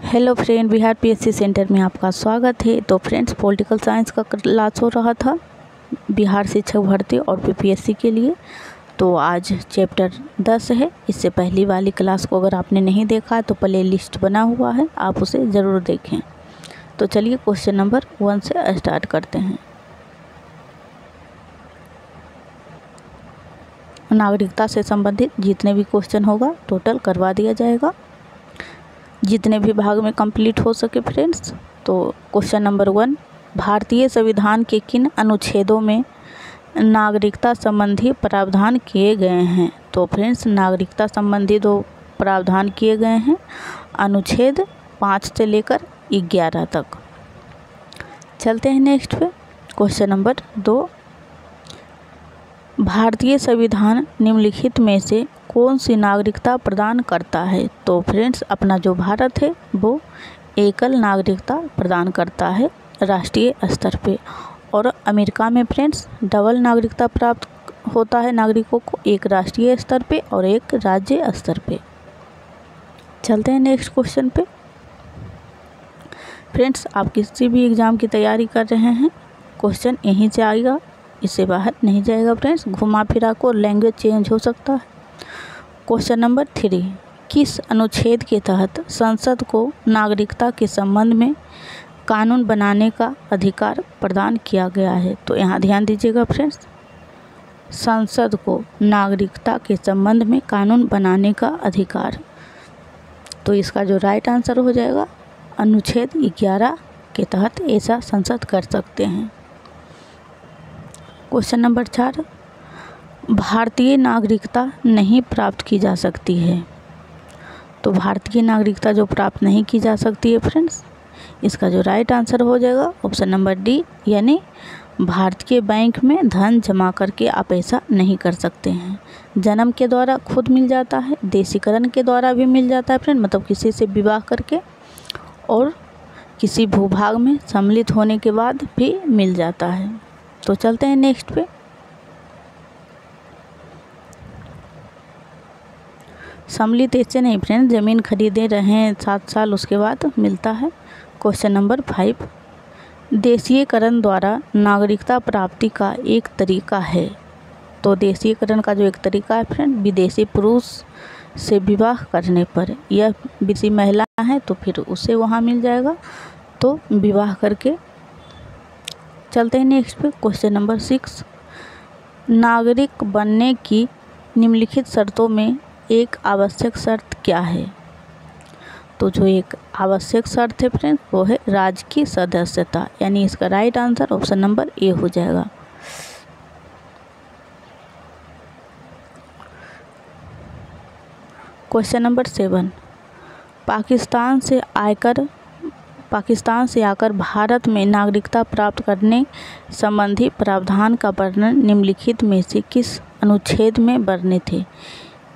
Hello friend, Bihar PSC centre में आपका स्वागत है। तो फ्रेंड्स, पॉलिटिकल साइंस का क्लास हो रहा था बिहार शिक्षक भर्ती और पीपीएससी के लिए। तो आज चैप्टर 10 है। इससे पहली वाली क्लास को अगर आपने नहीं देखा है तो प्ले लिस्ट बना हुआ है, आप उसे ज़रूर देखें। तो चलिए क्वेश्चन नंबर 1 से स्टार्ट करते हैं। नागरिकता से संबंधित जितने भी क्वेश्चन होगा टोटल करवा दिया जाएगा, जितने भी भाग में कंप्लीट हो सके फ्रेंड्स। तो क्वेश्चन नंबर 1, भारतीय संविधान के किन अनुच्छेदों में नागरिकता संबंधी प्रावधान किए गए हैं? तो फ्रेंड्स, नागरिकता संबंधी 2 प्रावधान किए गए हैं, अनुच्छेद 5 से लेकर 11 तक। चलते हैं नेक्स्ट पे। क्वेश्चन नंबर 2, भारतीय संविधान निम्नलिखित में से कौन सी नागरिकता प्रदान करता है? तो फ्रेंड्स, अपना जो भारत है वो एकल नागरिकता प्रदान करता है राष्ट्रीय स्तर पे, और अमेरिका में फ्रेंड्स डबल नागरिकता प्राप्त होता है नागरिकों को, एक राष्ट्रीय स्तर पे और एक राज्य स्तर पे। चलते हैं नेक्स्ट क्वेश्चन पे। फ्रेंड्स, आप किसी भी एग्ज़ाम की तैयारी कर रहे हैं, क्वेश्चन यहीं से आएगा, इससे बाहर नहीं जाएगा फ्रेंड्स। घुमा फिरा को लैंग्वेज चेंज हो सकता है। क्वेश्चन नंबर 3, किस अनुच्छेद के तहत संसद को नागरिकता के संबंध में कानून बनाने का अधिकार प्रदान किया गया है? तो यहाँ ध्यान दीजिएगा फ्रेंड्स, संसद को नागरिकता के संबंध में कानून बनाने का अधिकार। तो इसका जो राइट आंसर हो जाएगा, अनुच्छेद 11 के तहत ऐसा संसद कर सकते हैं। क्वेश्चन नंबर 4, भारतीय नागरिकता नहीं प्राप्त की जा सकती है। तो भारतीय नागरिकता जो प्राप्त नहीं की जा सकती है फ्रेंड्स, इसका जो राइट आंसर हो जाएगा ऑप्शन नंबर डी, यानी भारतीय बैंक में धन जमा करके आप ऐसा नहीं कर सकते हैं। जन्म के द्वारा खुद मिल जाता है, देशीकरण के द्वारा भी मिल जाता है फ्रेंड, मतलब किसी से विवाह करके, और किसी भूभाग में सम्मिलित होने के बाद भी मिल जाता है। तो चलते हैं नेक्स्ट पे। सम्मिलित ऐसे नहीं फ्रेंड, ज़मीन खरीदे रहें 7 साल उसके बाद मिलता है। क्वेश्चन नंबर 5, देशीयकरण द्वारा नागरिकता प्राप्ति का एक तरीका है। तो देशीयकरण का जो एक तरीका है फ्रेंड, विदेशी पुरुष से विवाह करने पर, यह विदेशी महिला है तो फिर उसे वहाँ मिल जाएगा, तो विवाह करके। चलते हैं नेक्स्ट पे। क्वेश्चन नंबर 6, नागरिक बनने की निम्नलिखित शर्तों में एक आवश्यक शर्त क्या है? तो जो एक आवश्यक शर्त है फ्रेंड वो है राजकीय सदस्यता, यानी इसका right answer option number A हो जाएगा। क्वेश्चन नंबर 7, पाकिस्तान से आकर भारत में नागरिकता प्राप्त करने संबंधी प्रावधान का वर्णन निम्नलिखित में से किस अनुच्छेद में वर्णित थे?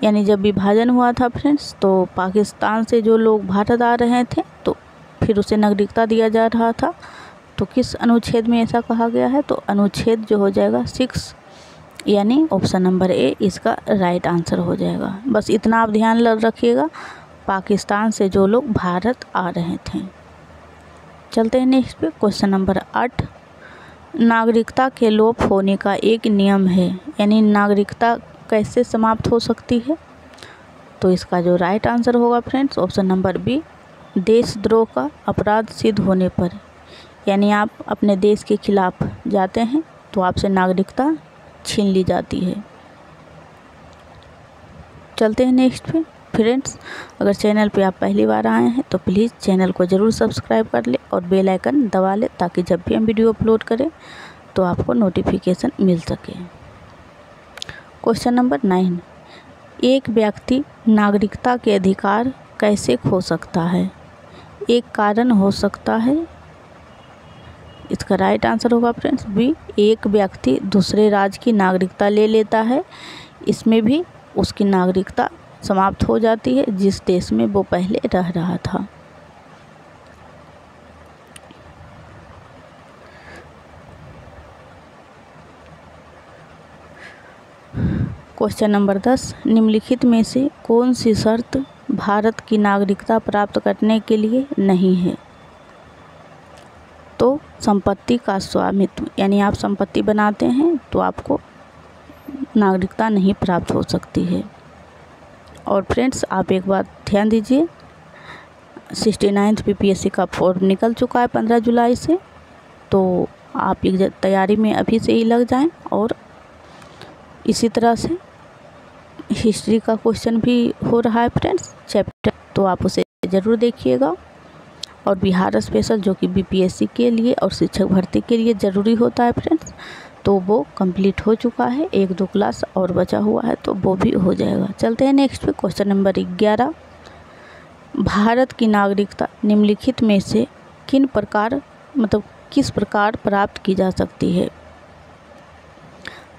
यानी जब विभाजन हुआ था फ्रेंड्स, तो पाकिस्तान से जो लोग भारत आ रहे थे तो फिर उसे नागरिकता दिया जा रहा था, तो किस अनुच्छेद में ऐसा कहा गया है? तो अनुच्छेद जो हो जाएगा 6, यानी ऑप्शन नंबर ए इसका राइट आंसर हो जाएगा। बस इतना आप ध्यान रखिएगा, पाकिस्तान से जो लोग भारत आ रहे थे। चलते हैं नेक्स्ट पे। क्वेश्चन नंबर 8, नागरिकता के लोप होने का एक नियम है, यानी नागरिकता कैसे समाप्त हो सकती है? तो इसका जो राइट आंसर होगा फ्रेंड्स ऑप्शन नंबर बी, देशद्रोह का अपराध सिद्ध होने पर, यानी आप अपने देश के खिलाफ जाते हैं तो आपसे नागरिकता छीन ली जाती है। चलते हैं नेक्स्ट पे। फ्रेंड्स, अगर चैनल पे आप पहली बार आए हैं तो प्लीज़ चैनल को ज़रूर सब्सक्राइब कर ले और बेल आइकन दबा ले, ताकि जब भी हम वीडियो अपलोड करें तो आपको नोटिफिकेशन मिल सके। क्वेश्चन नंबर 9, एक व्यक्ति नागरिकता के अधिकार कैसे खो सकता है? एक कारण हो सकता है, इसका राइट आंसर होगा फ्रेंड्स बी, एक व्यक्ति दूसरे राज्य की नागरिकता ले लेता है, इसमें भी उसकी नागरिकता समाप्त हो जाती है जिस देश में वो पहले रह रहा था। क्वेश्चन नंबर 10, निम्नलिखित में से कौन सी शर्त भारत की नागरिकता प्राप्त करने के लिए नहीं है। तो संपत्ति का स्वामित्व, यानी आप संपत्ति बनाते हैं तो आपको नागरिकता नहीं प्राप्त हो सकती है। और फ्रेंड्स, आप एक बात ध्यान दीजिए, 69th PPSC का फॉर्म निकल चुका है 15 जुलाई से, तो आप एक तैयारी में अभी से ही लग जाएं। और इसी तरह से हिस्ट्री का क्वेश्चन भी हो रहा है फ्रेंड्स चैप्टर, तो आप उसे ज़रूर देखिएगा। और बिहार स्पेशल जो कि BPSC के लिए और शिक्षक भर्ती के लिए ज़रूरी होता है फ्रेंड्स, तो वो कंप्लीट हो चुका है। 1-2 क्लास और बचा हुआ है, तो वो भी हो जाएगा। चलते हैं नेक्स्ट पे, क्वेश्चन नंबर 11। भारत की नागरिकता निम्नलिखित में से किस प्रकार प्राप्त की जा सकती है?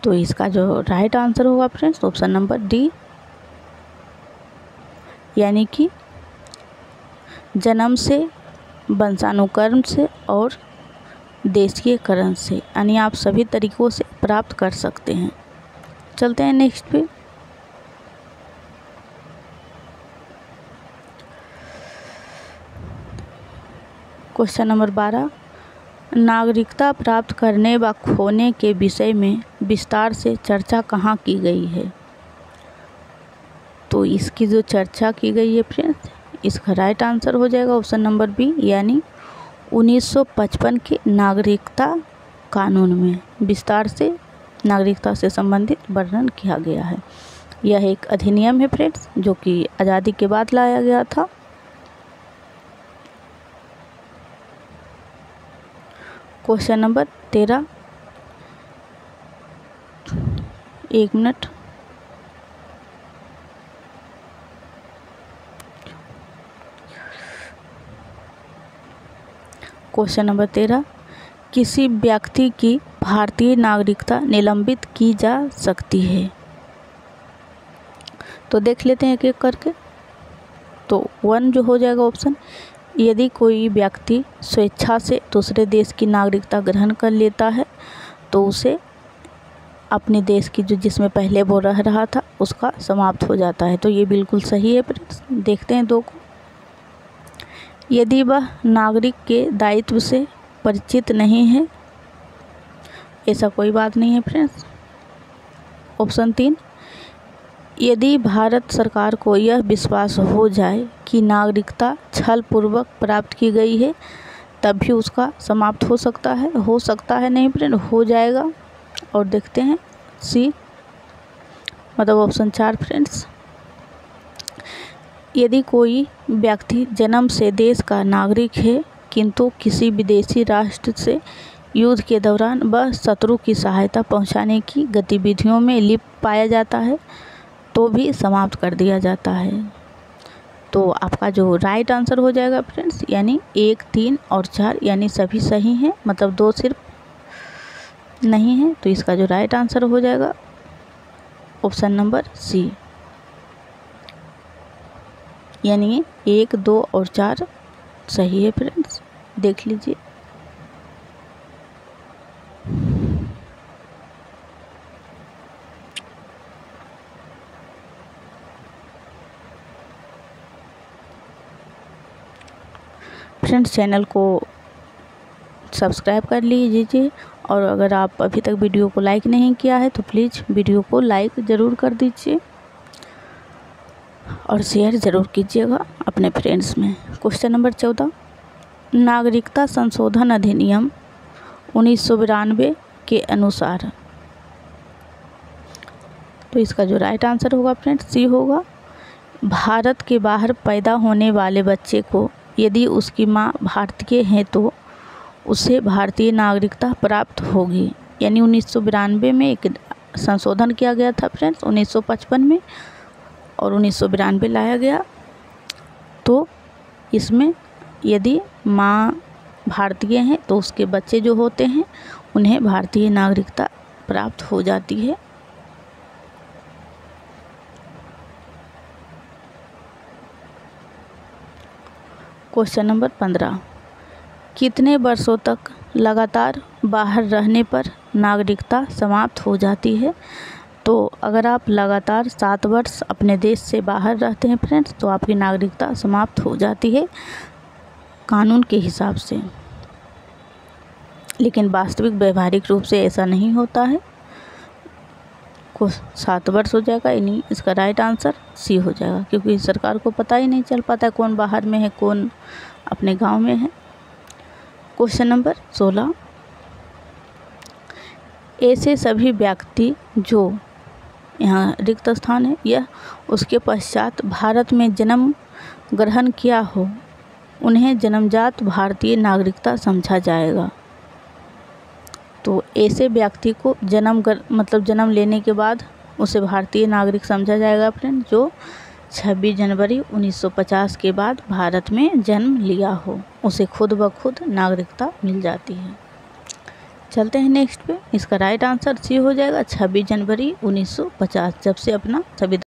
तो इसका जो राइट आंसर होगा फ्रेंड्स, ऑप्शन नंबर डी, यानी कि जन्म से, वंशानुक्रम से और देशीयकरण से, यानी आप सभी तरीकों से प्राप्त कर सकते हैं। चलते हैं नेक्स्ट पे, क्वेश्चन नंबर 12। नागरिकता प्राप्त करने व खोने के विषय में विस्तार से चर्चा कहाँ की गई है? तो इसकी जो चर्चा की गई है फ्रेंड्स, इसका राइट आंसर हो जाएगा ऑप्शन नंबर बी, यानी 1955 के नागरिकता कानून में विस्तार से नागरिकता से संबंधित वर्णन किया गया है। यह एक अधिनियम है फ्रेंड्स, जो कि आज़ादी के बाद लाया गया था। Question number 13, 1 minute. Question number 13, किसी व्यक्ति की भारतीय नागरिकता निलंबित की जा सकती है? तो देख लेते हैं एक एक करके। तो 1 जो हो जाएगा ऑप्शन, यदि कोई व्यक्ति स्वेच्छा से दूसरे देश की नागरिकता ग्रहण कर लेता है तो उसे अपने देश की जिसमें पहले वो रह रहा था उसका समाप्त हो जाता है। तो ये बिल्कुल सही है फ्रेंड्स। देखते हैं 2 को, यदि वह नागरिक के दायित्व से परिचित नहीं है, ऐसा कोई बात नहीं है फ्रेंड्स। ऑप्शन 3, यदि भारत सरकार को यह विश्वास हो जाए कि नागरिकता छल पूर्वक प्राप्त की गई है, तब भी उसका समाप्त हो सकता है नहीं फ्रेंड, हो जाएगा। और देखते हैं सी, मतलब ऑप्शन 4 फ्रेंड्स, यदि कोई व्यक्ति जन्म से देश का नागरिक है किंतु किसी विदेशी राष्ट्र से युद्ध के दौरान वह शत्रु की सहायता पहुंचाने की गतिविधियों में लिप्त पाया जाता है तो भी समाप्त कर दिया जाता है। तो आपका जो राइट आंसर हो जाएगा फ्रेंड्स, यानी 1, 3 और 4, यानी सभी सही हैं, मतलब 2 सिर्फ नहीं है। तो इसका जो राइट आंसर हो जाएगा ऑप्शन नंबर सी, यानी 1, 2 और 4 सही है फ्रेंड्स। देख लीजिए। फ्रेंड्स, चैनल को सब्सक्राइब कर लीजिए और अगर आप अभी तक वीडियो को लाइक नहीं किया है तो प्लीज़ वीडियो को लाइक ज़रूर कर दीजिए और शेयर ज़रूर कीजिएगा अपने फ्रेंड्स में। क्वेश्चन नंबर 14, नागरिकता संशोधन अधिनियम 1992 के अनुसार, तो इसका जो राइट आंसर होगा फ्रेंड्स सी होगा, भारत के बाहर पैदा होने वाले बच्चे को यदि उसकी माँ भारतीय है तो उसे भारतीय नागरिकता प्राप्त होगी। यानी 1992 में एक संशोधन किया गया था फ्रेंड्स, 1955 में और 1992 लाया गया। तो इसमें यदि माँ भारतीय हैं तो उसके बच्चे जो होते हैं उन्हें भारतीय नागरिकता प्राप्त हो जाती है। क्वेश्चन नंबर 15, कितने वर्षों तक लगातार बाहर रहने पर नागरिकता समाप्त हो जाती है? तो अगर आप लगातार 7 वर्ष अपने देश से बाहर रहते हैं फ्रेंड्स, तो आपकी नागरिकता समाप्त हो जाती है कानून के हिसाब से। लेकिन वास्तविक व्यवहारिक रूप से ऐसा नहीं होता है। को 7 वर्ष हो जाएगा, यानी इसका राइट आंसर सी हो जाएगा, क्योंकि सरकार को पता ही नहीं चल पाता है कौन बाहर में है कौन अपने गांव में है। क्वेश्चन नंबर 16, ऐसे सभी व्यक्ति जो, यहाँ रिक्त स्थान है, यह उसके पश्चात भारत में जन्म ग्रहण किया हो, उन्हें जन्मजात भारतीय नागरिकता समझा जाएगा। तो ऐसे व्यक्ति को जन्म लेने के बाद उसे भारतीय नागरिक समझा जाएगा फ्रेंड, जो 26 जनवरी 1950 के बाद भारत में जन्म लिया हो, उसे खुद ब खुद नागरिकता मिल जाती है। चलते हैं नेक्स्ट पे। इसका राइट आंसर सी हो जाएगा 26 जनवरी 1950, जब से अपना संविधान